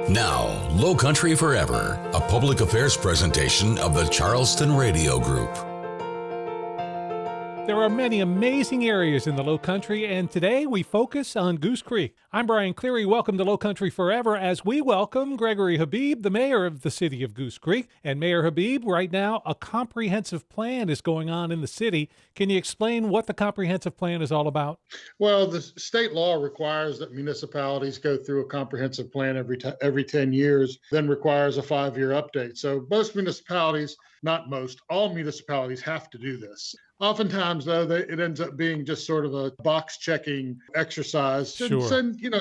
Now, Lowcountry Forever, a public affairs presentation of the Charleston Radio Group. There are many amazing areas in the Lowcountry, and today we focus on Goose Creek. I'm Brian Cleary. Welcome to Lowcountry Forever as we welcome Gregory Habib, the mayor of the city of Goose Creek. And Mayor Habib, right now, a comprehensive plan is going on in the city. Can you explain what the comprehensive plan is all about? Well, the state law requires that municipalities go through a comprehensive plan every 10 years, then requires a 5-year update. So most municipalities, not most, all municipalities have to do this. Oftentimes, though, it ends up being just sort of a box-checking exercise to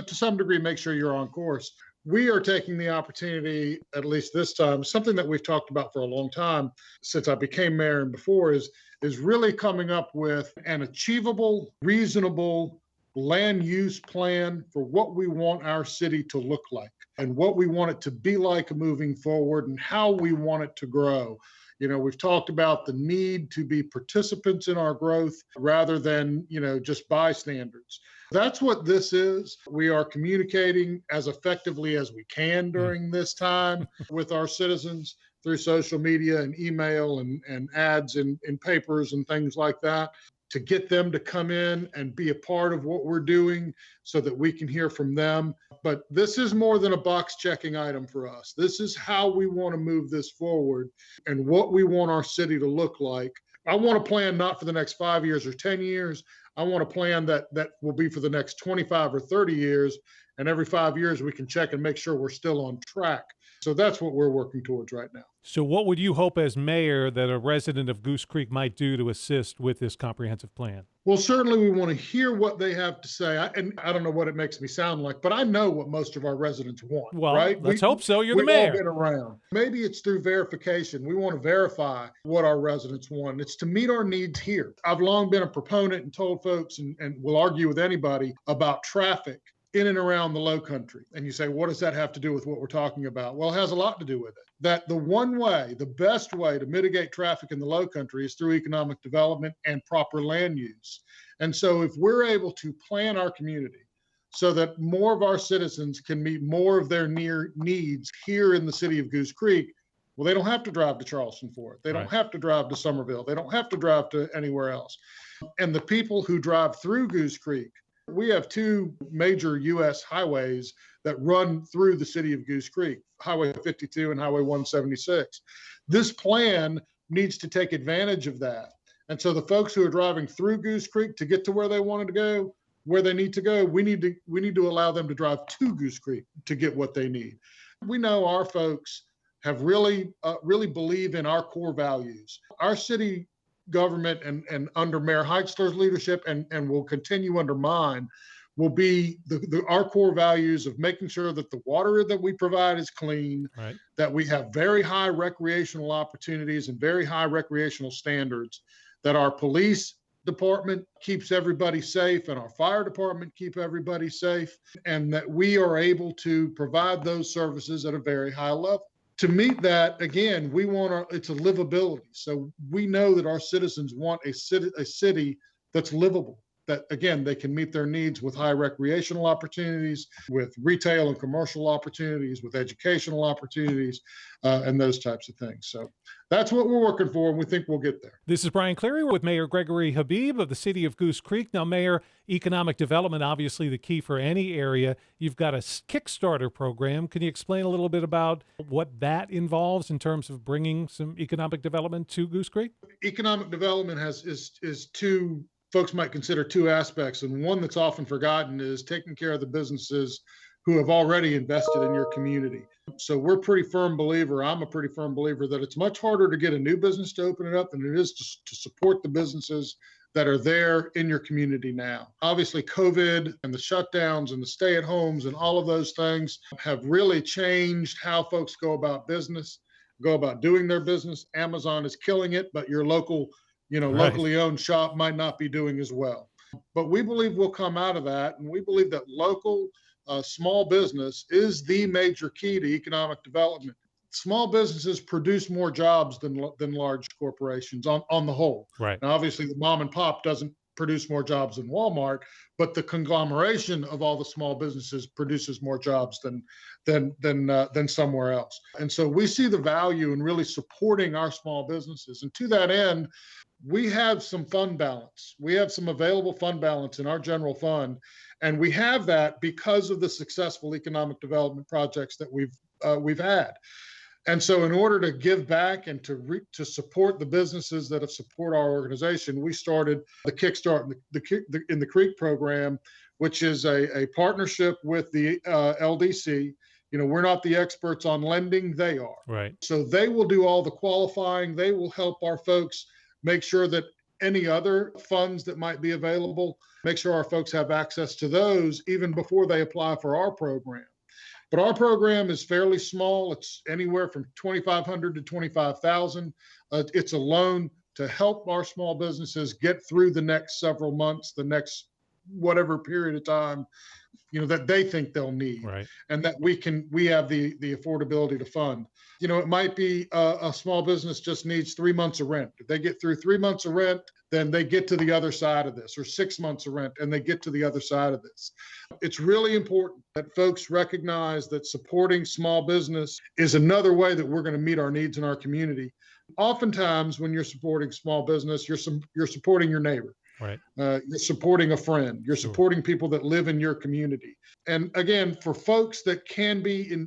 some degree, make sure you're on course. We are taking the opportunity, at least this time, something that we've talked about for a long time since I became mayor and before, is really coming up with an achievable, reasonable land use plan for what we want our city to look like and what we want it to be like moving forward and how we want it to grow. You know, we've talked about the need to be participants in our growth rather than, just bystanders. That's what this is. We are communicating as effectively as we can during this time with our citizens through social media and email and ads in papers and things like that, to get them to come in and be a part of what we're doing so that we can hear from them. But this is more than a box checking item for us. This is how we want to move this forward and what we want our city to look like. I want a plan not for the next 5 years or 10 years. I want a plan that will be for the next 25 or 30 years. And every 5 years we can check and make sure we're still on track. So that's what we're working towards right now. So what would you hope as mayor that a resident of Goose Creek might do to assist with this comprehensive plan? Well, certainly we want to hear what they have to say. And I don't know what it makes me sound like, but I know what most of our residents want, well, right? Let's hope so. You're the mayor. We've all been around. Maybe it's through verification. We want to verify what our residents want. It's to meet our needs here. I've long been a proponent and told folks, and will argue with anybody about traffic in and around the Lowcountry. And you say, what does that have to do with what we're talking about? Well, it has a lot to do with it. That the best way to mitigate traffic in the Lowcountry is through economic development and proper land use. And so if we're able to plan our community so that more of our citizens can meet more of their needs here in the city of Goose Creek, well, they don't have to drive to Charleston for it. They don't have to drive to Somerville. They don't have to drive to anywhere else. And the people who drive through Goose Creek, we have 2 major U.S. highways that run through the city of Goose Creek, Highway 52 and Highway 176. This plan needs to take advantage of that. And so the folks who are driving through Goose Creek to get to where they wanted to go, where they need to go, we need to allow them to drive to Goose Creek to get what they need. We know our folks have really believe in our core values. Our city government and under Mayor Heitzler's leadership and will continue under mine will be our core values of making sure that the water that we provide is clean, right, that we have very high recreational opportunities and very high recreational standards, that our police department keeps everybody safe and our fire department keep everybody safe, and that we are able to provide those services at a very high level. To meet that, again, it's a livability. So we know that our citizens want a city that's livable, that, again, they can meet their needs with high recreational opportunities, with retail and commercial opportunities, with educational opportunities, and those types of things. So that's what we're working for, and we think we'll get there. This is Brian Cleary with Mayor Gregory Habib of the city of Goose Creek. Now, Mayor, economic development, obviously the key for any area. You've got a Kickstarter program. Can you explain a little bit about what that involves in terms of bringing some economic development to Goose Creek? Economic development is 2, folks might consider 2 aspects. And one that's often forgotten is taking care of the businesses who have already invested in your community. So I'm a pretty firm believer that it's much harder to get a new business to open it up than it is to support the businesses that are there in your community now. Obviously, COVID and the shutdowns and the stay-at-homes and all of those things have really changed how folks go about business, go about doing their business. Amazon is killing it, but your local, locally owned shop might not be doing as well. But we believe we'll come out of that, and we believe that local small business is the major key to economic development. Small businesses produce more jobs than large corporations on the whole. Right. Now, obviously, the mom and pop doesn't produce more jobs than Walmart, but the conglomeration of all the small businesses produces more jobs than somewhere else. And so we see the value in really supporting our small businesses. And to that end, we have some fund balance. We have some available fund balance in our general fund, and we have that because of the successful economic development projects that we've had. And so in order to give back and to support the businesses that have supported our organization, we started the Kickstart in the Creek program, which is a partnership with the LDC. We're not the experts on lending, they are. Right. So they will do all the qualifying. They will help our folks make sure that any other funds that might be available, make sure our folks have access to those even before they apply for our program. But our program is fairly small. It's anywhere from $2,500 to $25,000. It's a loan to help our small businesses get through the next several months, the next whatever period of time, that they think they'll need, right, and that we have the affordability to fund. It might be a small business just needs 3 months of rent. If they get through 3 months of rent, then they get to the other side of this, or 6 months of rent, and they get to the other side of this. It's really important that folks recognize that supporting small business is another way that we're going to meet our needs in our community. Oftentimes, when you're supporting small business, you're supporting your neighbor. right. You're supporting a friend. You're Sure. supporting people that live in your community. And again, for folks that can be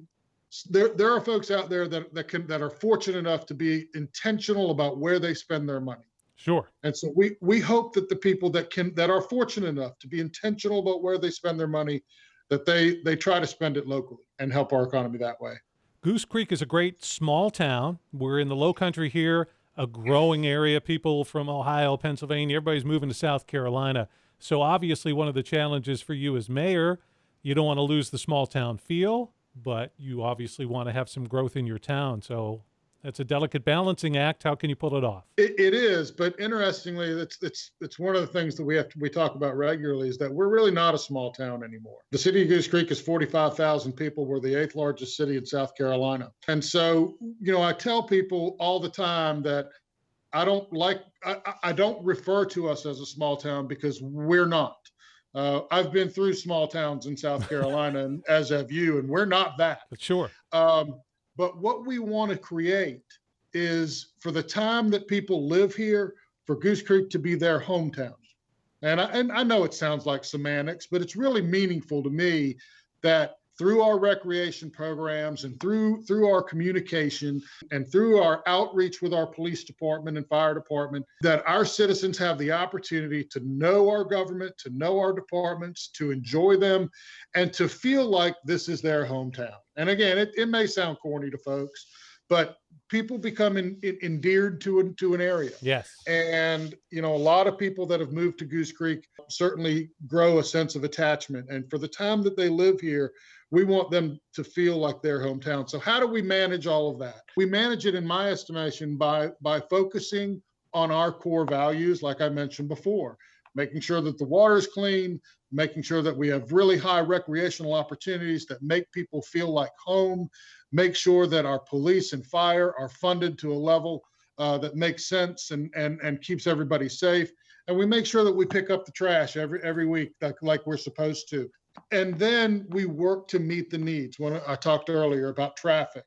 there are folks out there that are fortunate enough to be intentional about where they spend their money. Sure. And so we hope that the people that are fortunate enough to be intentional about where they spend their money, that they try to spend it locally and help our economy that way. Goose Creek is a great small town. We're in the Lowcountry here, a growing area. People from Ohio, Pennsylvania, everybody's moving to South Carolina. So obviously one of the challenges for you as mayor, you don't want to lose the small town feel, but you obviously want to have some growth in your town. So that's a delicate balancing act. How can you pull it off? It is, but interestingly, it's one of the things that we talk about regularly is that we're really not a small town anymore. The city of Goose Creek is 45,000 people. We're the 8th largest city in South Carolina, and so I tell people all the time that I don't refer to us as a small town because we're not. I've been through small towns in South Carolina, and as have you, and we're not that. Sure. But what we want to create is for the time that people live here, for Goose Creek to be their hometown. And I know it sounds like semantics, but it's really meaningful to me that through our recreation programs and through our communication and through our outreach with our police department and fire department, that our citizens have the opportunity to know our government, to know our departments, to enjoy them, and to feel like this is their hometown. And again, it may sound corny to folks, but people become endeared to an area. Yes. And, a lot of people that have moved to Goose Creek certainly grow a sense of attachment. And for the time that they live here, we want them to feel like their hometown. So how do we manage all of that? We manage it, in my estimation, by focusing on our core values, like I mentioned before, making sure that the water is clean, making sure that we have really high recreational opportunities that make people feel like home, make sure that our police and fire are funded to a level that makes sense and keeps everybody safe. And we make sure that we pick up the trash every week like we're supposed to. And then we work to meet the needs. When I talked earlier about traffic,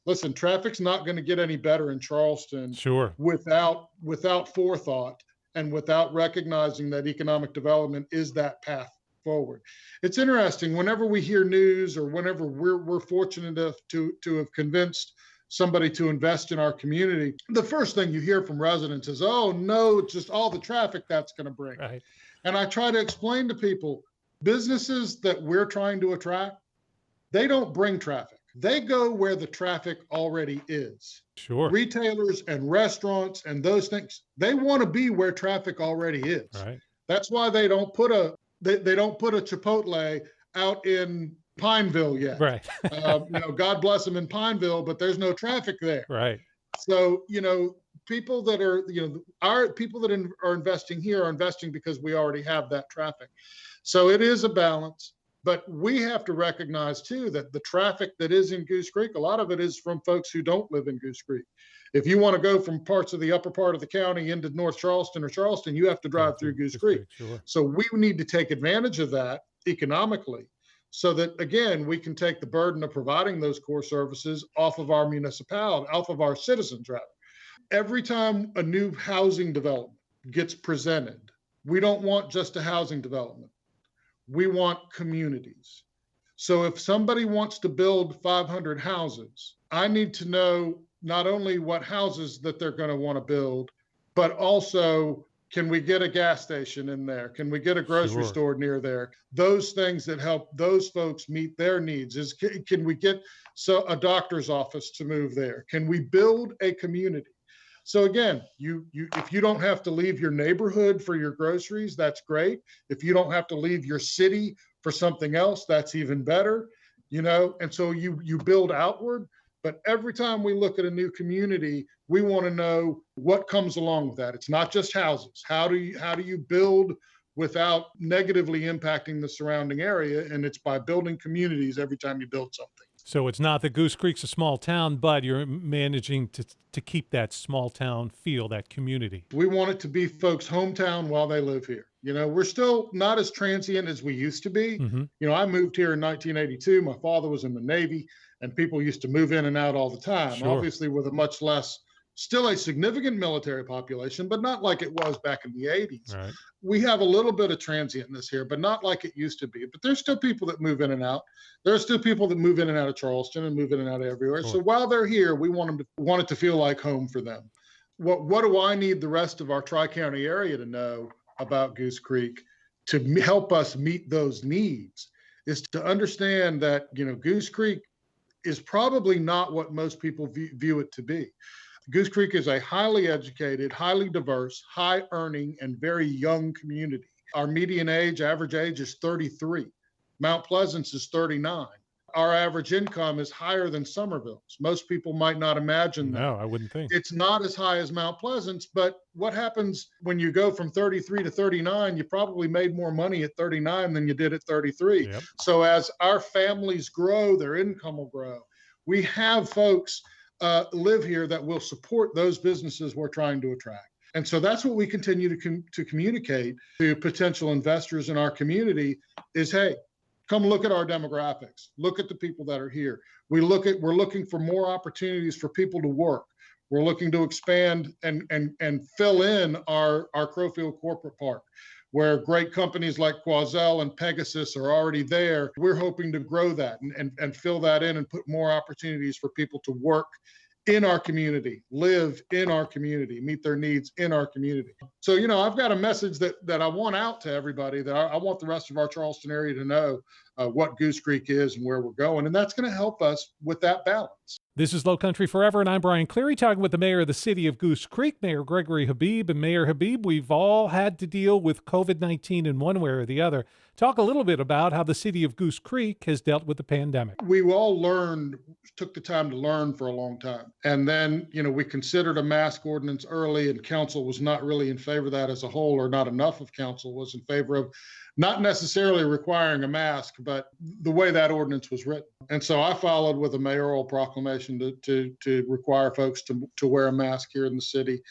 listen, traffic's not going to get any better in Charleston Sure. without forethought and without recognizing that economic development is that path forward. It's interesting, whenever we hear news or whenever we're fortunate enough to have convinced somebody to invest in our community, the first thing you hear from residents is, oh no, it's just all the traffic that's going to bring. Right. And I try to explain to people, businesses that we're trying to attract, they don't bring traffic. They go where the traffic already is. Sure. Retailers and restaurants and those things, they want to be where traffic already is. Right. That's why they don't put a Chipotle out in Pineville yet. Right. God bless them in Pineville, but there's no traffic there. Right. So, people that are investing here are investing because we already have that traffic. So it is a balance. But we have to recognize too that the traffic that is in Goose Creek, a lot of it is from folks who don't live in Goose Creek. If you want to go from parts of the upper part of the county into North Charleston or Charleston, you have to drive through Goose Creek. Sure. So we need to take advantage of that economically so that, again, we can take the burden of providing those core services off of our municipality, off of our citizens, rather. Every time a new housing development gets presented, we don't want just a housing development. We want communities. So if somebody wants to build 500 houses, I need to know not only what houses that they're going to want to build, but also, can we get a gas station in there? Can we get a grocery store near there? Those things that help those folks meet their needs. Can we get a doctor's office to move there? Can we build a community? So again, if you don't have to leave your neighborhood for your groceries, that's great. If you don't have to leave your city for something else, that's even better, and so you build outward. But every time we look at a new community, we want to know what comes along with that. It's not just houses. How do you build without negatively impacting the surrounding area? And it's by building communities every time you build something. So it's not that Goose Creek's a small town, but you're managing to keep that small town feel, that community. We want it to be folks' hometown while they live here. We're still not as transient as we used to be. Mm-hmm. I moved here in 1982. My father was in the Navy, and people used to move in and out all the time, Sure. Obviously with a much less, still a significant military population, but not like it was back in the 80s. Right. We have a little bit of transientness here, but not like it used to be. But there's still people that move in and out. There are still people that move in and out of Charleston and move in and out of everywhere. Sure. So while they're here, we want it to feel like home for them. What do I need the rest of our Tri-County area to know about Goose Creek to help us meet those needs is to understand that, Goose Creek is probably not what most people view it to be. Goose Creek is a highly educated, highly diverse, high earning, and very young community. Our median average age is 33. Mount Pleasant's is 39. Our average income is higher than Somerville's. Most people might not imagine that. No, I wouldn't think. It's not as high as Mount Pleasant's, but what happens when you go from 33 to 39? You probably made more money at 39 than you did at 33. Yep. So as our families grow, their income will grow. We have folks live here that will support those businesses we're trying to attract. And so that's what we continue to communicate to potential investors in our community is, hey, come look at our demographics. Look at the people that are here. We're looking for more opportunities for people to work. We're looking to expand and fill in our Crowfield Corporate Park, where great companies like Quazell and Pegasus are already there. We're hoping to grow that and fill that in and put more opportunities for people to work in our community, live in our community, meet their needs in our community. So, I've got a message that I want out to everybody, that I want the rest of our Charleston area to know what Goose Creek is and where we're going. And that's going to help us with that balance. This is Lowcountry Forever, and I'm Brian Cleary, talking with the mayor of the city of Goose Creek, Mayor Gregory Habib. And Mayor Habib, we've all had to deal with COVID-19 in one way or the other. Talk a little bit about how the city of Goose Creek has dealt with the pandemic. We all took the time to learn for a long time. And then, we considered a mask ordinance early, and council was not really in favor of that as a whole, or not enough of council was in favor of not necessarily requiring a mask, but the way that ordinance was written. And so I followed with a mayoral proclamation to require folks to wear a mask here in the city.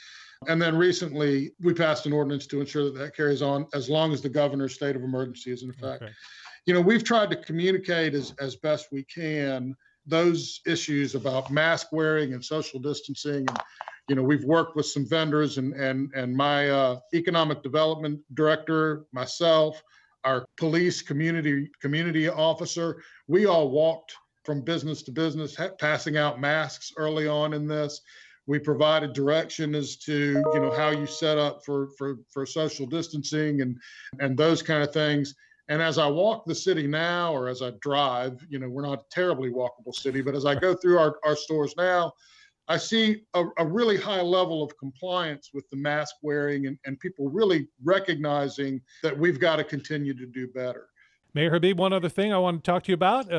And then recently, we passed an ordinance to ensure that carries on as long as the governor's state of emergency is in effect. Okay. We've tried to communicate as best we can those issues about mask wearing and social distancing. And, we've worked with some vendors and my economic development director, myself, our police community officer. We all walked from business to business, passing out masks early on in this. We provided direction as to, how you set up for social distancing and those kind of things. And as I walk the city now, or as I drive, we're not a terribly walkable city, but as I go through our stores now, I see a really high level of compliance with the mask wearing and people really recognizing that we've got to continue to do better. Mayor Habib, one other thing I want to talk to you about,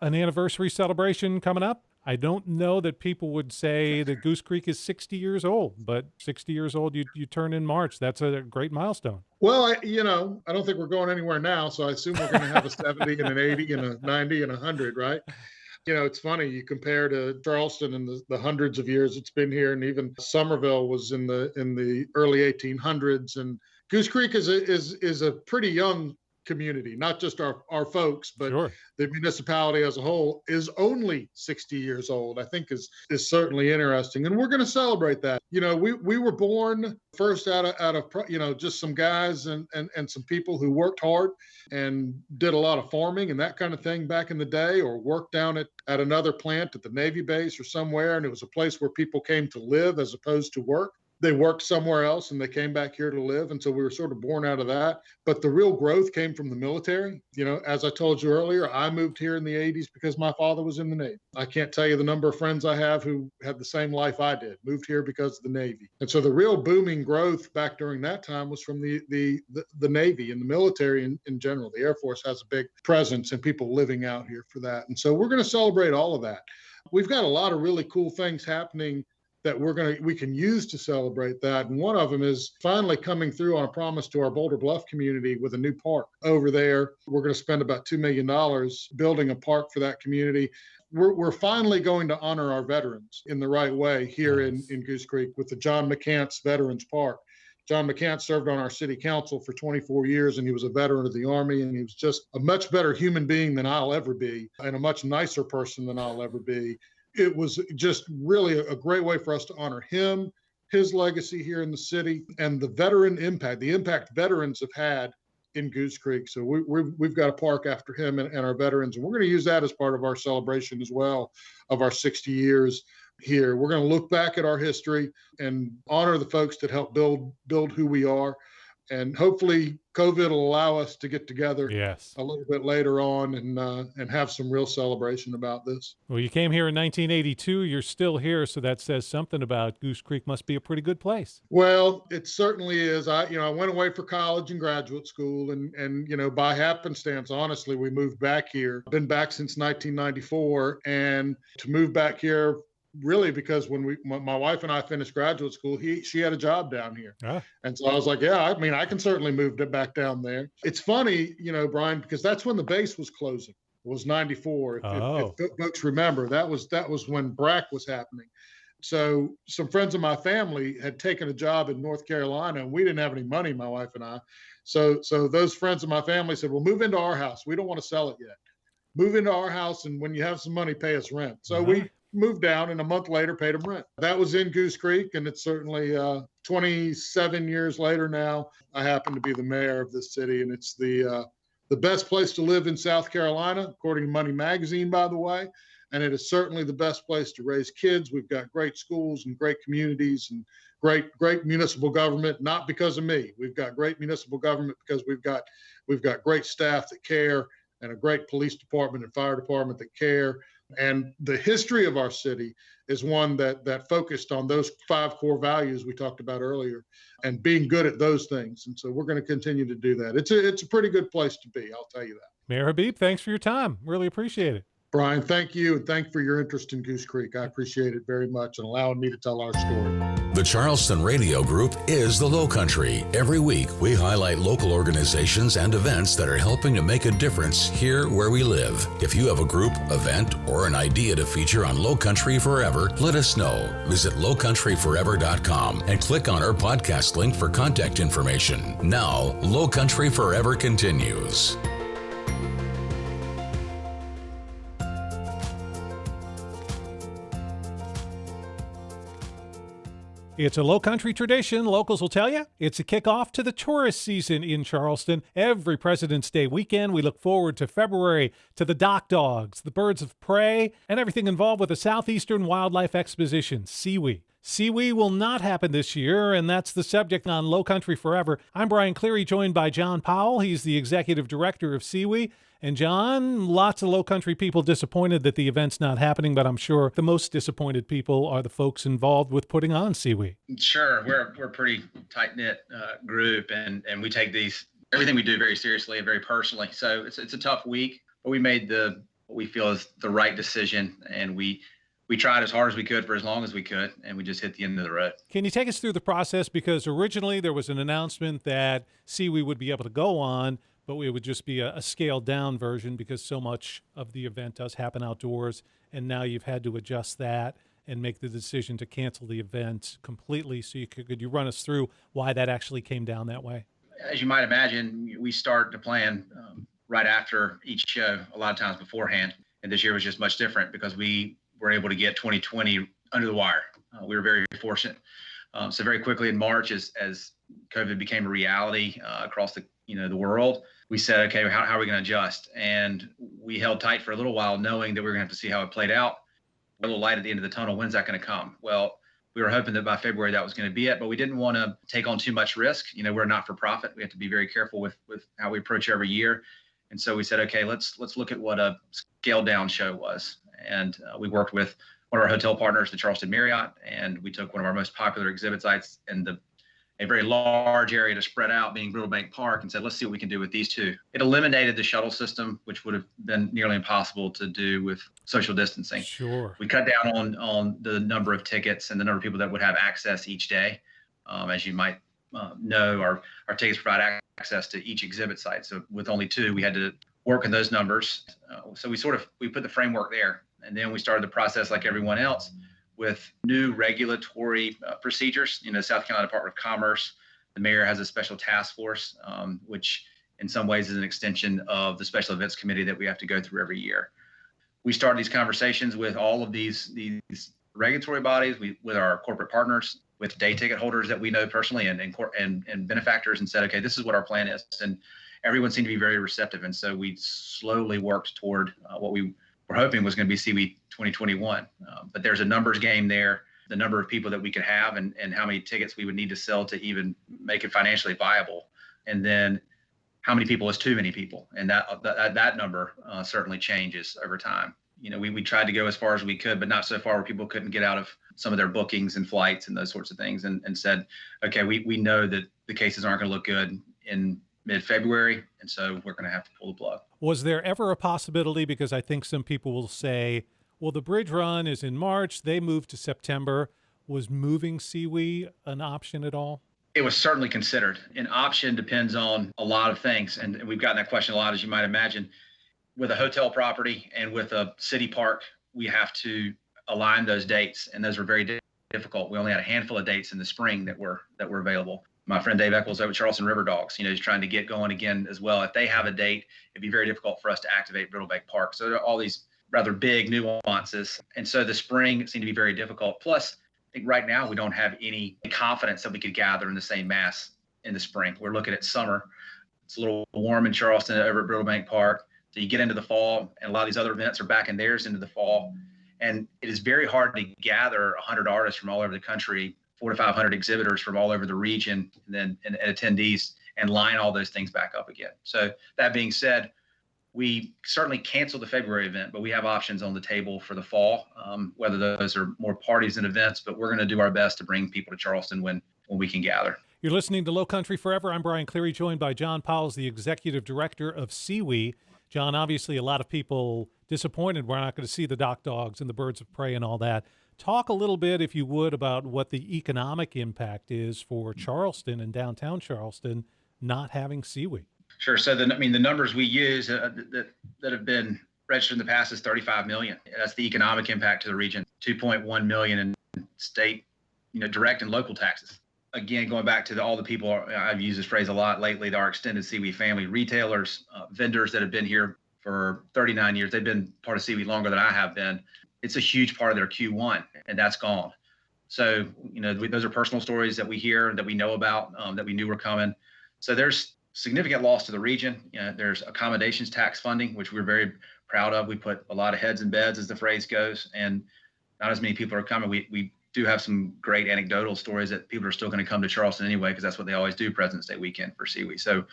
an anniversary celebration coming up. I don't know that people would say that Goose Creek is 60 years old, but 60 years old, you turn in March. That's a great milestone. Well, I don't think we're going anywhere now, so I assume we're going to have a 70 and an 80 and a 90 and a 100, right? It's funny, you compare to Charleston and the hundreds of years it's been here, and even Somerville was in the early 1800s, and Goose Creek is a pretty young community, not just our folks, but Sure. the municipality as a whole is only 60 years old. I think is certainly interesting, and we're going to celebrate that. We were born first out of just some guys and some people who worked hard and did a lot of farming and that kind of thing back in the day, or worked down at another plant at the Navy base or somewhere, and it was a place where people came to live as opposed to work. They worked somewhere else and they came back here to live. And so we were sort of born out of that. But the real growth came from the military. As I told you earlier, I moved here in the 80s because my father was in the Navy. I can't tell you the number of friends I have who had the same life I did, moved here because of the Navy. And so the real booming growth back during that time was from the Navy and the military in general. The Air Force has a big presence and people living out here for that. And so we're going to celebrate all of that. We've got a lot of really cool things happening that we can use to celebrate that. And one of them is finally coming through on a promise to our Boulder Bluff community with a new park over there. We're going to spend about $2 million building a park for that community. We're finally going to honor our veterans in the right way here in Goose Creek with the John McCants Veterans Park. John McCants served on our city council for 24 years, and he was a veteran of the Army, and he was just a much better human being than I'll ever be, and a much nicer person than I'll ever be. It was just really a great way for us to honor him, his legacy here in the city, and the impact veterans have had in Goose Creek. So we've got a park after him and our veterans, and we're going to use that as part of our celebration as well of our 60 years here. We're going to look back at our history and honor the folks that helped build who we are. And hopefully COVID will allow us to get together a little bit later on and have some real celebration about this. Well, you came here in 1982. You're still here, so that says something about Goose Creek. Must be a pretty good place. Well, it certainly is. I went away for college and graduate school, and by happenstance, honestly, we moved back here. Been back since 1994, and to move back here really because when my wife and I finished graduate school, she had a job down here. And so I was like, I can certainly move back down there. It's funny, Brian, because that's when the base was closing. It was 94. If folks remember, that was when BRAC was happening. So some friends of my family had taken a job in North Carolina, and we didn't have any money, my wife and I. So those friends of my family said, well, move into our house. We don't want to sell it yet. Move into our house, and when you have some money, pay us rent. So we moved down, and a month later paid them rent. That was in Goose Creek, and it's certainly 27 years later now. I happen to be the mayor of this city, and it's the best place to live in South Carolina, according to Money Magazine, by the way. And it is certainly the best place to raise kids. We've got great schools and great communities and great municipal government, not because of me. We've got great municipal government because we've got great staff that care, and a great police department and fire department that care. And the history of our city is one that focused on those 5 core values we talked about earlier and being good at those things. And so we're going to continue to do that. It's a pretty good place to be, I'll tell you that. Mayor Habib, thanks for your time. Really appreciate it. Brian, thank you, and thank you for your interest in Goose Creek. I appreciate it very much and allowing me to tell our story. The Charleston Radio Group is the Lowcountry. Every week, we highlight local organizations and events that are helping to make a difference here where we live. If you have a group, event, or an idea to feature on Lowcountry Forever, let us know. Visit lowcountryforever.com and click on our podcast link for contact information. Now, Lowcountry Forever continues. It's a Lowcountry tradition, locals will tell you. It's a kickoff to the tourist season in Charleston. Every President's Day weekend, we look forward to February, to the Dock Dogs, the Birds of Prey, and everything involved with the Southeastern Wildlife Exposition, SEWE. SEWE will not happen this year, and that's the subject on Lowcountry Forever. I'm Brian Cleary, joined by John Powell. He's the Executive Director of SEWE. And John, lots of Lowcountry people disappointed that the event's not happening, but I'm sure the most disappointed people are the folks involved with putting on SEWE. Sure. We're a pretty tight-knit group, and we take these everything we do very seriously and very personally. So it's a tough week, but we made what we feel is the right decision, and we tried as hard as we could for as long as we could, and we just hit the end of the road. Can you take us through the process? Because originally there was an announcement that SEWE would be able to go on, but it would just be a scaled down version because so much of the event does happen outdoors, and now you've had to adjust that and make the decision to cancel the event completely. So could you run us through why that actually came down that way? As you might imagine, we start to plan right after each show, a lot of times beforehand. And this year was just much different because we were able to get 2020 under the wire. We were very fortunate. So very quickly in March, as COVID became a reality across the world, we said, okay, how are we going to adjust? And we held tight for a little while, knowing that we were going to have to see how it played out. A little light at the end of the tunnel. When's that going to come? Well, we were hoping that by February that was going to be it, but we didn't want to take on too much risk. We're not for profit. We have to be very careful with how we approach every year. And so we said, okay, let's look at what a scaled down show was. And we worked with one of our hotel partners, the Charleston Marriott, and we took one of our most popular exhibit sites in a very large area to spread out, being Brittle Bank Park, and said, let's see what we can do with these two. It eliminated the shuttle system, which would have been nearly impossible to do with social distancing. Sure. We cut down on the number of tickets and the number of people that would have access each day. As you might know, our tickets provide access to each exhibit site. So with only two, we had to work in those numbers. So we put the framework there. And then we started the process like everyone else with new regulatory procedures. South Carolina Department of Commerce, the mayor has a special task force, which in some ways is an extension of the special events committee that we have to go through every year. We started these conversations with all of these regulatory bodies, with our corporate partners, with day ticket holders that we know personally, and benefactors, and said, okay, this is what our plan is. And everyone seemed to be very receptive. And so we slowly worked toward what we were hoping was going to be SEWE 2021. But there's a numbers game there, the number of people that we could have and how many tickets we would need to sell to even make it financially viable. And then how many people is too many people. And that number certainly changes over time. We tried to go as far as we could, but not so far where people couldn't get out of some of their bookings and flights and those sorts of things, and said, okay, we know that the cases aren't going to look good in mid-February, and so we're going to have to pull the plug. Was there ever a possibility, because I think some people will say, well, the bridge run is in March, they moved to September, was moving SEWE an option at all? It was certainly considered. An option depends on a lot of things, and we've gotten that question a lot, as you might imagine. With a hotel property and with a city park, we have to align those dates, and those were very difficult. We only had a handful of dates in the spring that were available. My friend Dave Eccles over at Charleston River Dogs, he's trying to get going again as well. If they have a date, it'd be very difficult for us to activate Brittle Bank Park. So there are all these rather big nuances. And so the spring seemed to be very difficult. Plus, I think right now we don't have any confidence that we could gather in the same mass in the spring. We're looking at summer. It's a little warm in Charleston over at Brittle Bank Park. So you get into the fall, and a lot of these other events are backing theirs into the fall. And it is very hard to gather 100 artists from all over the country, 400 to 500 exhibitors from all over the region, and attendees, and line all those things back up again. So that being said, we certainly canceled the February event, but we have options on the table for the fall, whether those are more parties and events, but we're going to do our best to bring people to Charleston when we can gather. You're listening to Lowcountry Forever. I'm Brian Cleary, joined by John Powell, the Executive Director of SEWE. John, obviously a lot of people disappointed we're not going to see the dock dogs and the birds of prey and all that. Talk a little bit, if you would, about what the economic impact is for Charleston and downtown Charleston not having SEWE. Sure. So the numbers we use that have been registered in the past is 35 million. That's the economic impact to the region. 2.1 million in state, direct and local taxes. Again, going back to all the people, I've used this phrase a lot lately, our extended SEWE family, retailers, vendors that have been here for 39 years. They've been part of SEWE longer than I have been. It's a huge part of their Q1, and that's gone. So, those are personal stories that we hear, that we know about, that we knew were coming. So there's significant loss to the region. There's accommodations tax funding, which we're very proud of. We put a lot of heads in beds, as the phrase goes, and not as many people are coming. We do have some great anecdotal stories that people are still going to come to Charleston anyway, because that's what they always do President's Day weekend for SEWE. So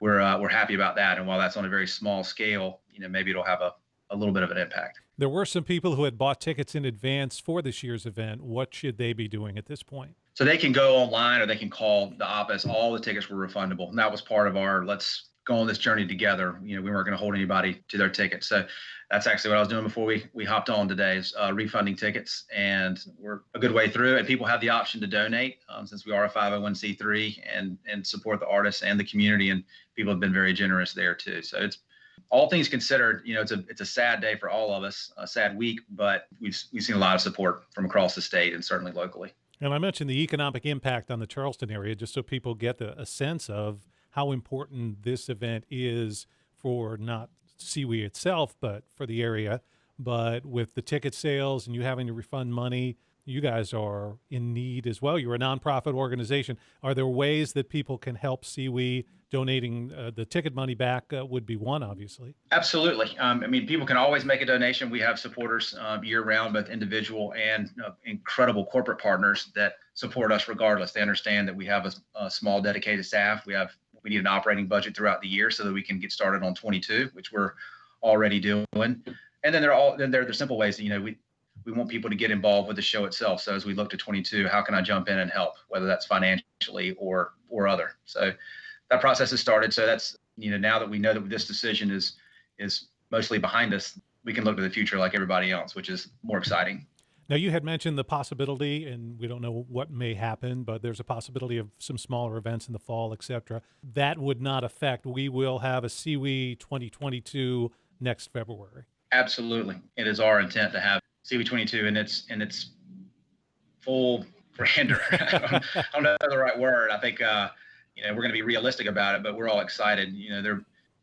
we're happy about that. And while that's on a very small scale, maybe it'll have a little bit of an impact. There were some people who had bought tickets in advance for this year's event. What should they be doing at this point? So they can go online or they can call the office. All the tickets were refundable. And that was part of our let's go on this journey together. We weren't going to hold anybody to their tickets. So that's actually what I was doing before we hopped on today is refunding tickets. And we're a good way through. And people have the option to donate since we are a 501c3 and support the artists and the community. And people have been very generous there too. So it's all things considered, it's a sad day for all of us, a sad week, but we've seen a lot of support from across the state and certainly locally. And I mentioned the economic impact on the Charleston area, just so people get a sense of how important this event is for not SEWE itself, but for the area. But with the ticket sales and you having to refund money, you guys are in need as well. You're a nonprofit organization. Are there ways that people can help SEWE? Donating the ticket money back would be one, obviously. Absolutely. People can always make a donation. We have supporters year round, both individual and incredible corporate partners that support us regardless. They understand that we have a small dedicated staff. We need an operating budget throughout the year so that we can get started on 22, which we're already doing. And then there are the simple ways that, we want people to get involved with the show itself. So as we look to 22, how can I jump in and help, whether that's financially or other. So that process has started. So that's, now that we know that this decision is mostly behind us, we can look to the future like everybody else, which is more exciting. Now, you had mentioned the possibility, and we don't know what may happen, but there's a possibility of some smaller events in the fall, et cetera. That would not affect. We will have a SEWE 2022 next February. Absolutely. It is our intent to have SEWE 22 in its full grandeur. I don't know the right word. I think, we're going to be realistic about it, but we're all excited.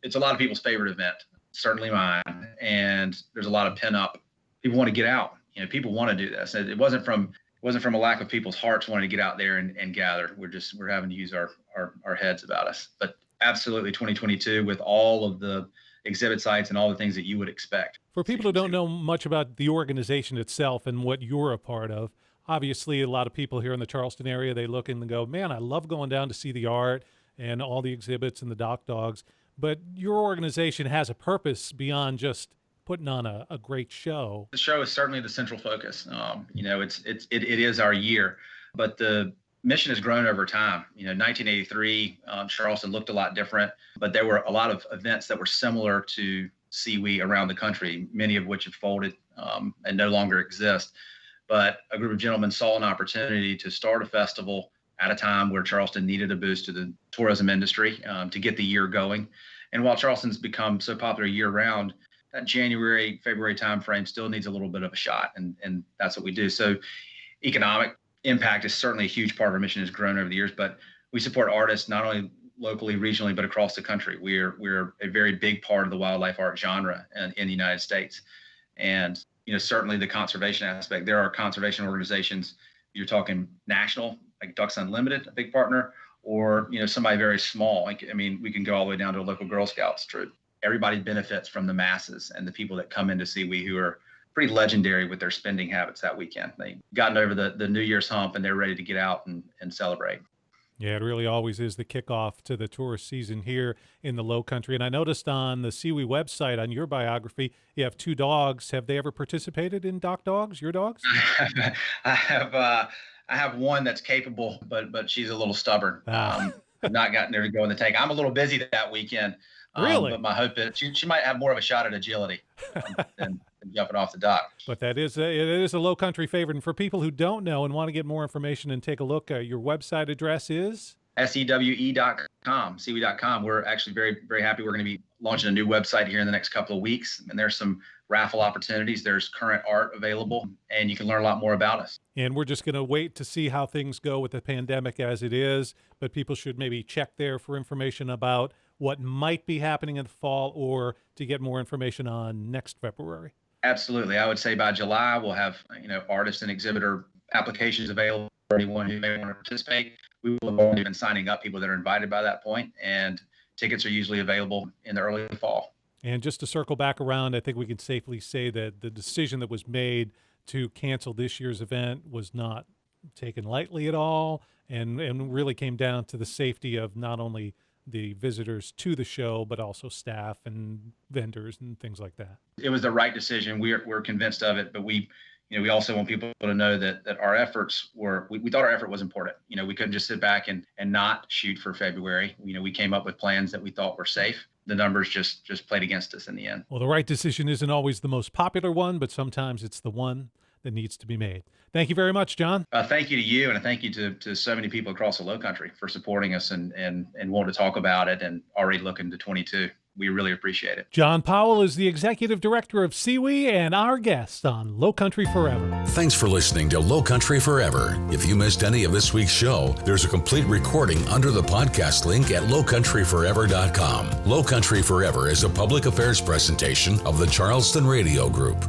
It's a lot of people's favorite event, certainly mine. And there's a lot of pin up. People want to get out. People want to do this. It wasn't from a lack of people's hearts wanting to get out there and gather. We're having to use our heads about us. But absolutely 2022 with all of the exhibit sites and all the things that you would expect. For people who don't know much about the organization itself and what you're a part of, obviously, a lot of people here in the Charleston area, they look and go, man, I love going down to see the art and all the exhibits and the dock dogs. But your organization has a purpose beyond just putting on a great show. The show is certainly the central focus. It is our year, but the mission has grown over time. 1983, Charleston looked a lot different, but there were a lot of events that were similar to SEWE around the country, many of which have folded and no longer exist. But a group of gentlemen saw an opportunity to start a festival at a time where Charleston needed a boost to the tourism industry to get the year going. And while Charleston's become so popular year round, that January, February timeframe still needs a little bit of a shot. And that's what we do. So economic impact is certainly a huge part of our mission, has grown over the years, but we support artists not only locally, regionally, but across the country. We're a very big part of the wildlife art genre in the United States. And certainly the conservation aspect. There are conservation organizations. You're talking national, like Ducks Unlimited, a big partner, or somebody very small. We can go all the way down to a local Girl Scouts troop. Everybody benefits from the masses and the people that come into SEWE who are pretty legendary with their spending habits that weekend. They've gotten over the New Year's hump and they're ready to get out and celebrate. Yeah, it really always is the kickoff to the tourist season here in the Lowcountry. And I noticed on the SEWE website, on your biography, you have 2 dogs. Have they ever participated in Dock Dogs, your dogs? I have one that's capable, but she's a little stubborn. I've not gotten her to go in the tank. I'm a little busy that weekend. Really? But my hope is she might have more of a shot at agility than jumping off the dock. But it is a Lowcountry favorite. And for people who don't know and want to get more information and take a look, your website address is? SEWE.com, SEWE.com. We're actually very, very happy. We're going to be launching a new website here in the next couple of weeks. And there's some raffle opportunities. There's current art available, and you can learn a lot more about us. And we're just going to wait to see how things go with the pandemic as it is. But people should maybe check there for information about what might be happening in the fall or to get more information on next February. Absolutely. I would say by July, we'll have, artist and exhibitor applications available for anyone who may want to participate. We will have already been signing up people that are invited by that point, and tickets are usually available in the early fall. And just to circle back around, I think we can safely say that the decision that was made to cancel this year's event was not taken lightly at all, and really came down to the safety of not only the visitors to the show, but also staff and vendors and things like that. It was the right decision. We're convinced of it, but we we also want people to know that our efforts we thought our effort was important. We couldn't just sit back and not shoot for February. We came up with plans that we thought were safe. The numbers just played against us in the end. Well, the right decision isn't always the most popular one, but sometimes it's the one that needs to be made. Thank you very much, John. Thank you to you, and thank you to so many people across the Lowcountry for supporting us and wanting to talk about it and already looking to 22. We really appreciate it. John Powell is the Executive Director of SEWE and our guest on Lowcountry Forever. Thanks for listening to Lowcountry Forever. If you missed any of this week's show, there's a complete recording under the podcast link at lowcountryforever.com. Lowcountry Forever is a public affairs presentation of the Charleston Radio Group.